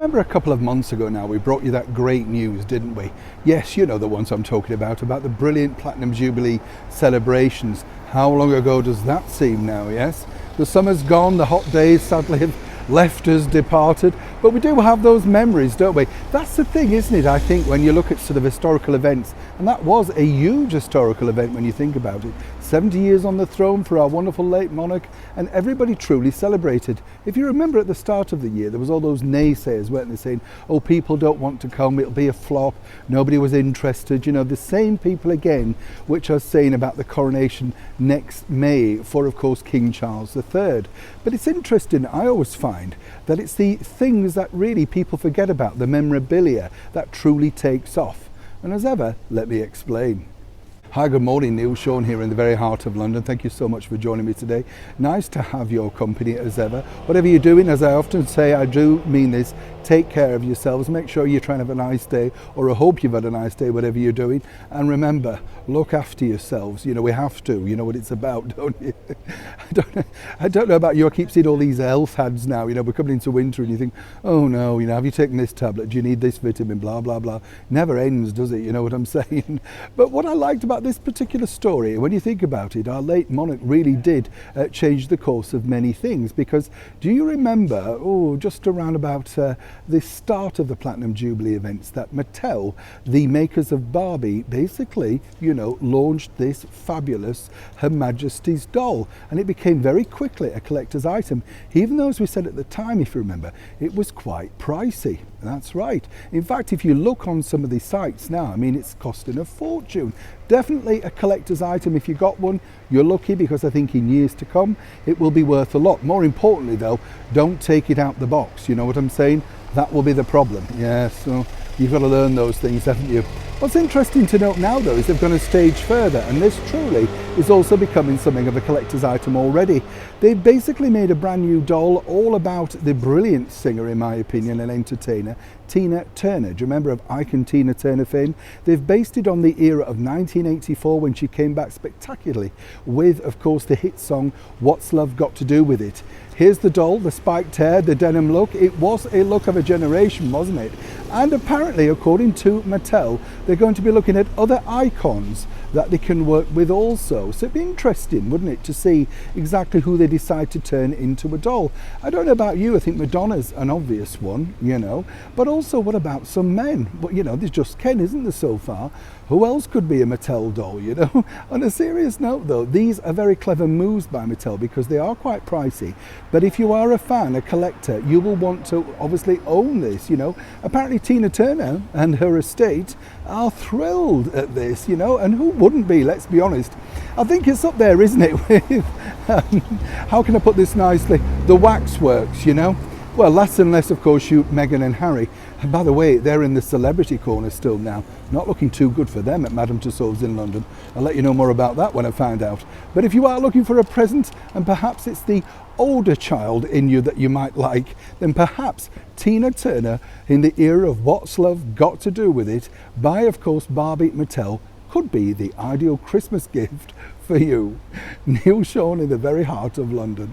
Remember a couple of months ago now, we brought you that great news, didn't we? Yes, you know the ones I'm talking about the brilliant Platinum Jubilee celebrations. How long ago does that seem now, yes? The summer's gone, the hot days sadly have left us, departed, but we do have those memories, don't we? That's the thing, isn't it? I think when you look at sort of historical events, and that was a huge historical event when you think about it. 70 years on the throne for our wonderful late monarch, and everybody truly celebrated. If you remember at the start of the year, there was all those naysayers, weren't they, saying, oh, people don't want to come, it'll be a flop, nobody was interested. You know, the same people again, which are saying about the coronation next May for, of course, King Charles III. But it's interesting, I always find that it's the things that really people forget about, the memorabilia, that truly takes off. And as ever, let me explain. Hi, good morning, Neil Sean here in the very heart of London. Thank you so much for joining me today. Nice to have your company as ever. Whatever you're doing, as I often say, I do mean this, take care of yourselves. Make sure you're trying to have a nice day, or I hope you've had a nice day, whatever you're doing. And remember, look after yourselves. You know, we have to. You know what it's about, don't you? I don't know about you. I keep seeing all these health ads now. You know, we're coming into winter and you think, oh no, you know, have you taken this tablet? Do you need this vitamin? Blah, blah, blah. Never ends, does it? You know what I'm saying? But what I liked about this particular story, when you think about it, our late monarch really did change the course of many things. Because do you remember, just around about the start of the Platinum Jubilee events, that Mattel, the makers of Barbie, basically, you know, launched this fabulous Her Majesty's doll, and it became very quickly a collector's item, even though, as we said at the time, if you remember, it was quite pricey. That's right. In fact, if you look on some of these sites now, I mean, it's costing a fortune. Definitely a collector's item. If you got one, you're lucky, because I think in years to come it will be worth a lot. More importantly though, don't take it out the box, you know what I'm saying? That will be the problem. Yeah, so you've got to learn those things, haven't you? What's interesting to note now though is they've gone a stage further, and this truly is also becoming something of a collector's item already. They've basically made a brand new doll all about the brilliant singer, in my opinion, and entertainer, Tina Turner. Do you remember of Icon Tina Turner fame? They've based it on the era of 1984, when she came back spectacularly with, of course, the hit song What's Love Got to Do With It. Here's the doll, the spiked hair, the denim look. It was a look of a generation, wasn't it? And apparently, according to Mattel, they're going to be looking at other icons that they can work with also. So it'd be interesting, wouldn't it, to see exactly who they decide to turn into a doll. I don't know about you, I think Madonna's an obvious one, you know, but also what about some men? But you know, there's just Ken, isn't there, so far? Who else could be a Mattel doll, you know? On a serious note though, these are very clever moves by Mattel, because they are quite pricey. But if you are a fan, a collector, you will want to obviously own this, you know. Apparently Tina Turner and her estate are thrilled at this, you know, and who wouldn't be, let's be honest. I think it's up there, isn't it, with, how can I put this nicely, the waxworks, you know. Well, less and less, of course, shoot Meghan and Harry. And by the way, they're in the celebrity corner still now. Not looking too good for them at Madame Tussauds in London. I'll let you know more about that when I find out. But if you are looking for a present, and perhaps it's the older child in you that you might like, then perhaps Tina Turner in the era of What's Love Got to Do With It by, of course, Barbie Mattel could be the ideal Christmas gift for you. Neil Sean in the very heart of London.